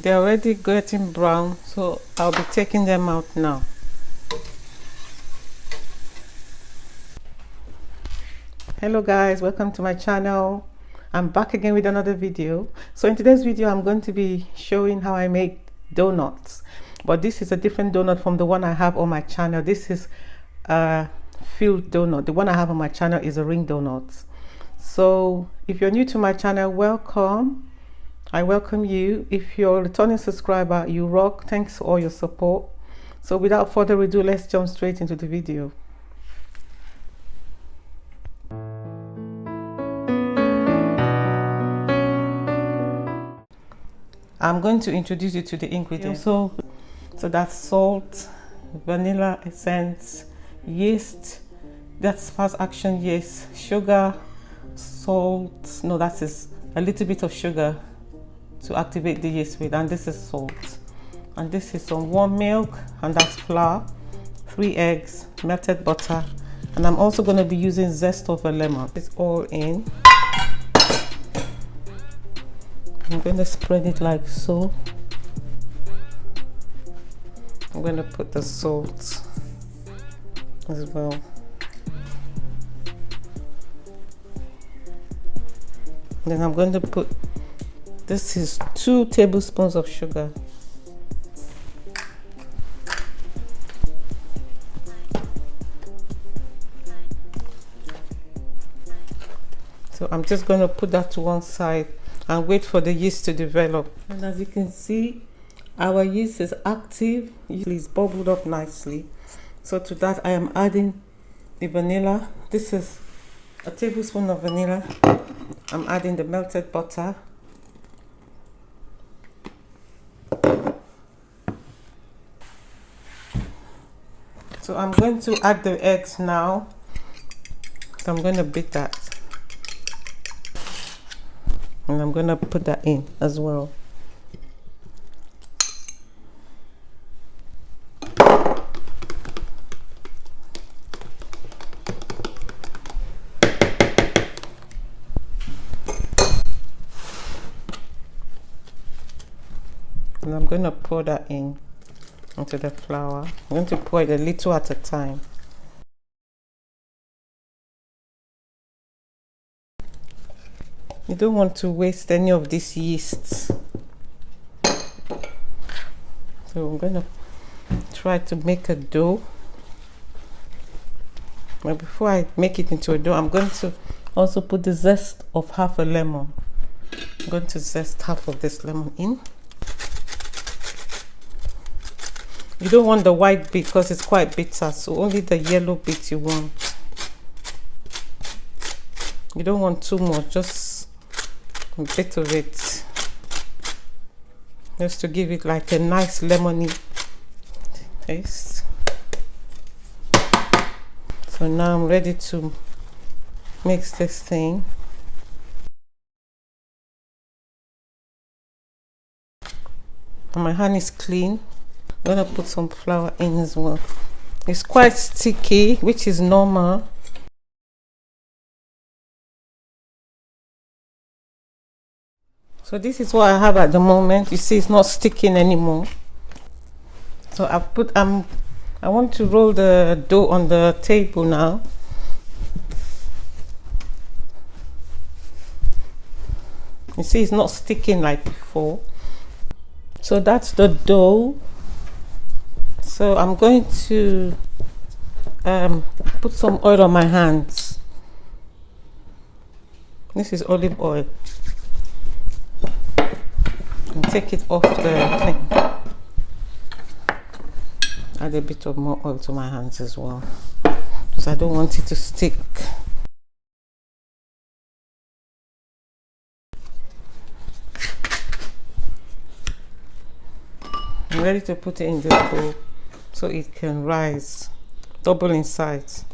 They're already getting brown, so I'll be taking them out now. Hello guys, welcome to my channel. I'm back again with another video. So in today's video I'm going to be showing how I make donuts, but this is a different donut from the one I have on my channel. This is a filled donut. The one I have on my channel is a ring donut. So if you're new to my channel, welcome. I welcome you. If you're a returning subscriber, you rock. Thanks for all your support. So without further ado, let's jump straight into the video. I'm going to introduce you to the ingredients. So that's salt, vanilla essence, yeast, that's fast action yeast, sugar, salt, no, that is a little bit of sugar to activate the yeast with, and this is salt, and this is some warm milk, and that's flour, 3 eggs, melted butter, and I'm also going to be using zest of a lemon. It's all in. I'm going to spread it like so. I'm going to put the salt as well. Then I'm going to put, this is 2 tablespoons of sugar. So I'm just going to put that to one side and wait for the yeast to develop. And as you can see, our yeast is active. It's bubbled up nicely. So to that I am adding the vanilla. This is a tablespoon of vanilla. I'm adding the melted butter. So I'm going to add the eggs now. So I'm going to beat that. And I'm going to put that in as well. And I'm going to pour that in into the flour. I'm going to pour it a little at a time. You don't want to waste any of this yeast. So I'm going to try to make a dough. But before I make it into a dough, I'm going to also put the zest of half a lemon. I'm going to zest half of this lemon in. You don't want the white bit because it's quite bitter, so only the yellow bit you want. You don't want too much, just a bit of it, just to give it like a nice lemony taste. So now I'm ready to mix this thing. And my hand is clean. I'm going to put some flour in as well. It's quite sticky, which is normal. So this is what I have at the moment. You see it's not sticking anymore. So I want to roll the dough on the table now. You see it's not sticking like before. So that's the dough. So I'm going to put some oil on my hands. This is olive oil. And take it off the thing. Add a bit of more oil to my hands as well, because I don't want it to stick. I'm ready to put it in the bowl so it can rise, double in size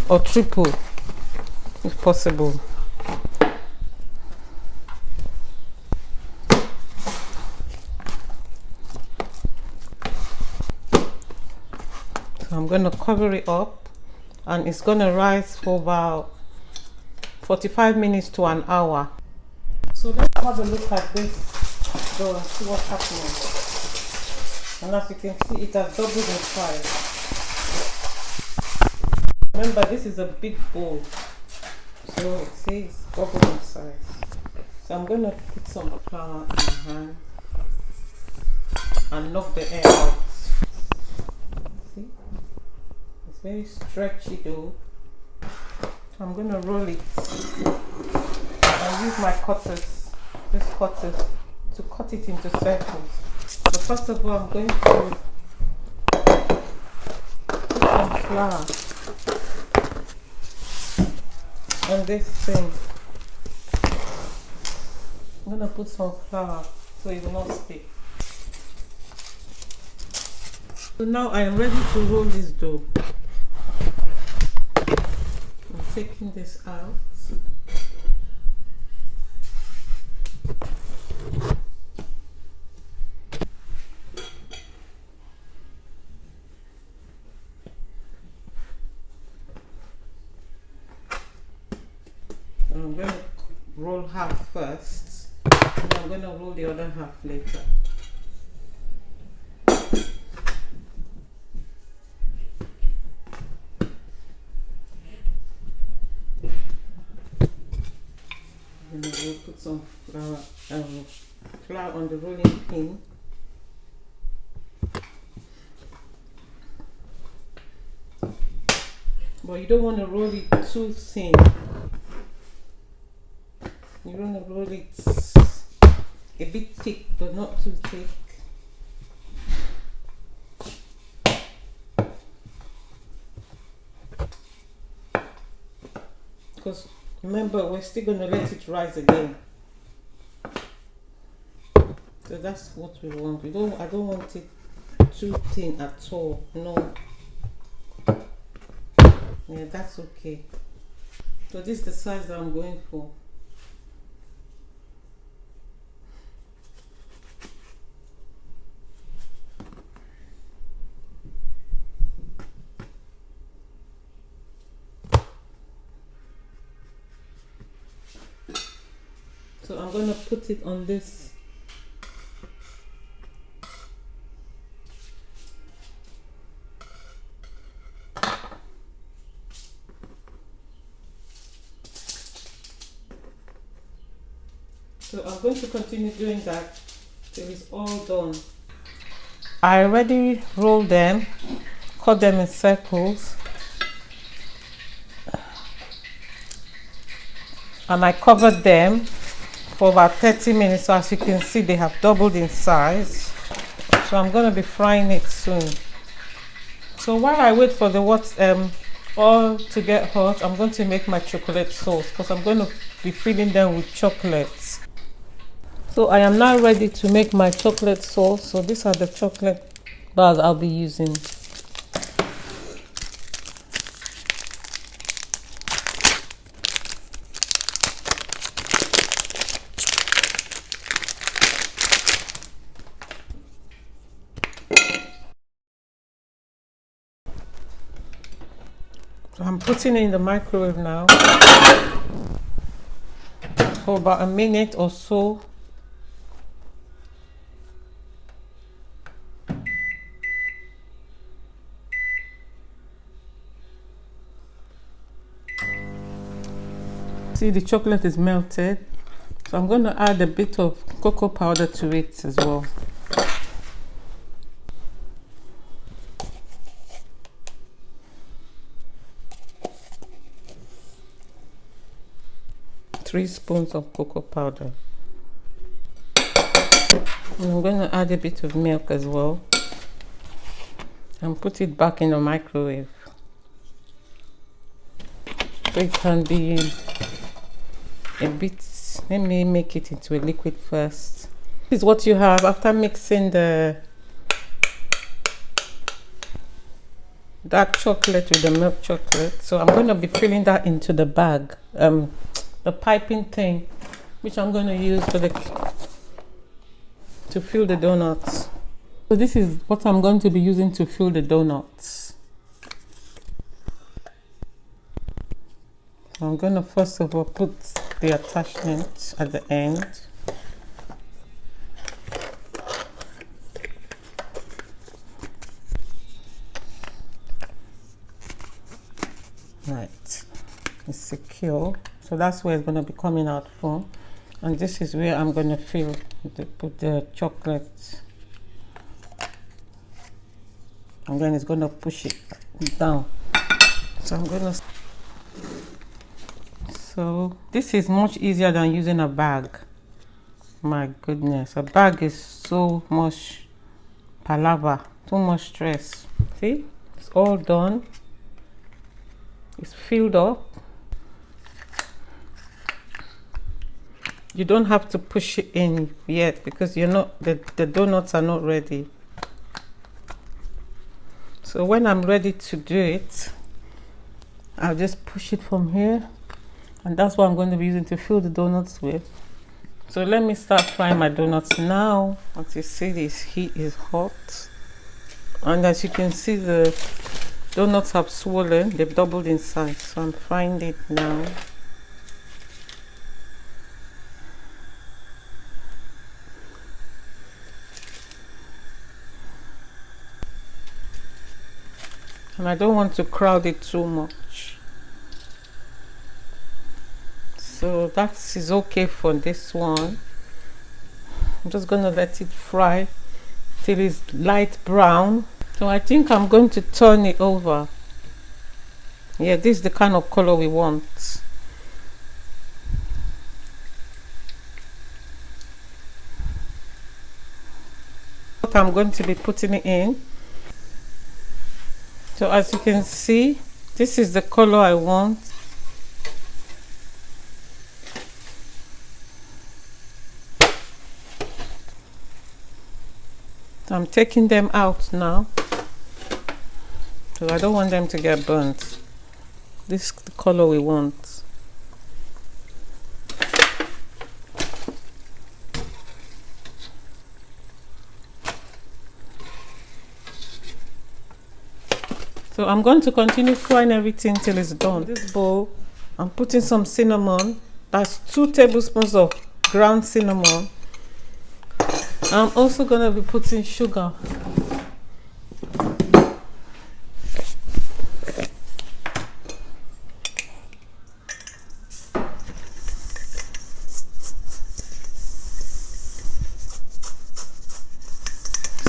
or triple if possible. So I'm going to cover it up, and it's going to rise for about 45 minutes to an hour. So let's have a look at this. dough and see what's happening. And as you can see, it has doubled in size. Remember, this is a big bowl, so it says double in size. So I'm going to put some flour in my hand and knock the air out. See? It's very stretchy dough. I'm going to roll it. I'll use my cutters, these cutters, to cut it into circles. But first of all, I'm going to put some flour on this thing. I'm going to put some flour so it will not stick. So now I am ready to roll this dough. I'm taking this out. I'm going to roll half first, and I'm going to roll the other half later. And I will put some flour on the rolling pin. But you don't want to roll it too thin. You want to roll it a bit thick, but not too thick. Because remember, we're still going to let it rise again. So that's what we want. I don't want it too thin at all. No. Yeah, that's okay. So this is the size that I'm going for. So I'm going to put it on this. So I'm going to continue doing that till it's all done. I already rolled them, cut them in circles, and I covered them for about 30 minutes. So as you can see, they have doubled in size. So I'm going to be frying it soon. So while I wait for the oil to get hot, I'm going to make my chocolate sauce, because I'm going to be filling them with chocolates. So I am now ready to make my chocolate sauce. So these are the chocolate bars I'll be using. So I'm putting it in the microwave now for about a minute or so. See, the chocolate is melted, so I'm going to add a bit of cocoa powder to it as well. Three spoons of cocoa powder. And I'm going to add a bit of milk as well and put it back in the microwave so it can be a bit. Let me make it into a liquid first. This is what you have after mixing the dark chocolate with the milk chocolate. So I'm going to be filling that into the bag, the piping thing, which I'm going to use for to fill the donuts. So this is what I'm going to be using to fill the donuts. I'm going to first of all put the attachment at the end. Right, it's secure, so that's where it's going to be coming out from, and this is where I'm going to put the chocolate, and then it's going to push it down. So I'm going to, so this is much easier than using a bag. My goodness, a bag is so much palaver, too much stress. See, it's all done, it's filled up. You don't have to push it in yet because you're not, the donuts are not ready. So when I'm ready to do it, I'll just push it from here, and that's what I'm going to be using to fill the donuts with. So let me start frying my donuts now. As you see, this heat is hot, and as you can see, the donuts have swollen, they've doubled in size. So I'm frying it now. And I don't want to crowd it too much. So that is okay for this one. I'm just going to let it fry till it's light brown. So I think I'm going to turn it over. Yeah, this is the kind of color we want. I'm going to be putting it in. So as you can see, this is the color I want. So I'm taking them out now. So I don't want them to get burnt. This is the color we want. So I'm going to continue frying everything till it's done. In this bowl, I'm putting some cinnamon. That's 2 tablespoons of ground cinnamon. I'm also going to be putting sugar.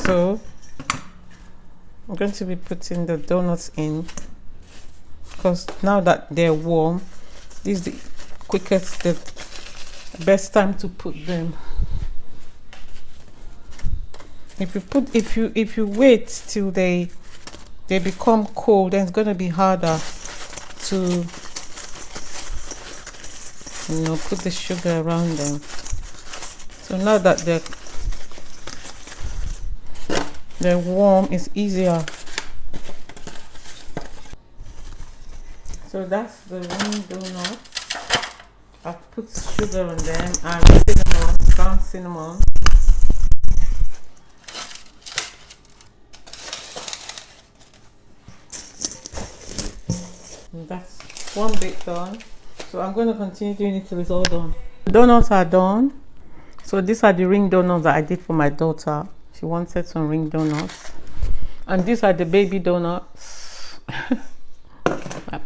So I'm going to be putting the donuts in, because now that they're warm, this is the quickest, the best time to put them. If you wait till they become cold, then it's going to be harder to, you know, put the sugar around them. So now that they're warm, it's easier. So that's the ring donut. I've put sugar on them and cinnamon, ground cinnamon. And that's one bit done. So I'm going to continue doing it till it's all done. The donuts are done. So these are the ring donuts that I did for my daughter. She wanted some ring donuts, and these are the baby donuts.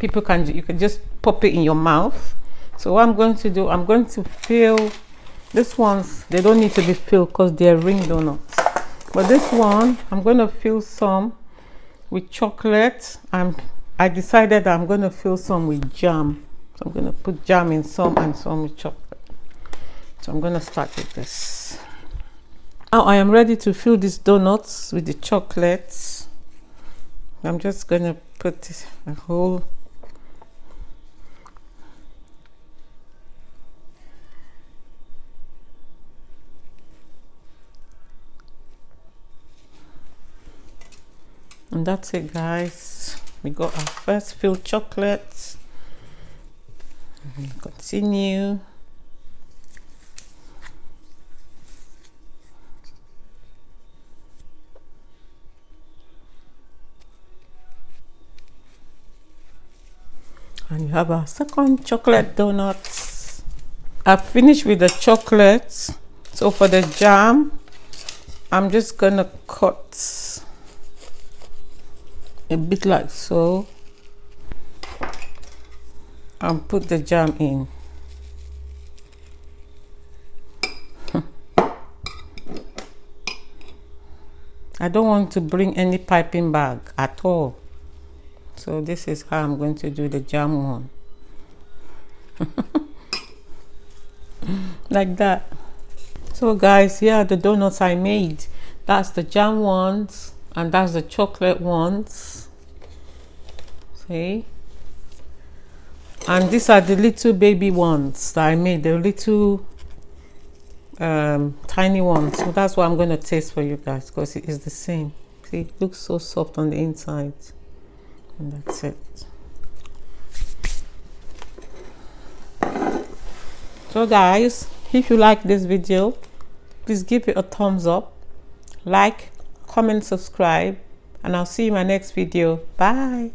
You can just pop it in your mouth. So what I'm going to do, I'm going to fill these ones. They don't need to be filled because they're ring donuts, but this one I'm going to fill some with chocolate, and I decided that I'm going to fill some with jam. So I'm going to put jam in some and some with chocolate. So I'm going to start with this. Now I am ready to fill these donuts with the chocolates. I'm just going to put a whole and that's it, guys. We got our first filled chocolates. Continue. And you have our second chocolate donuts. I've finished with the chocolates. So for the jam, I'm just gonna cut a bit like so. and put the jam in. I don't want to bring any piping bag at all. So this is how I'm going to do the jam one. Like that. So guys, here are the donuts I made. That's the jam ones and that's the chocolate ones. See? And these are the little baby ones that I made, the little tiny ones. So that's what I'm going to taste for you guys, because it is the same. See, it looks so soft on the inside. And that's it. So guys, if you like this video, please give it a thumbs up, like, comment, subscribe, and I'll see you in my next video. Bye.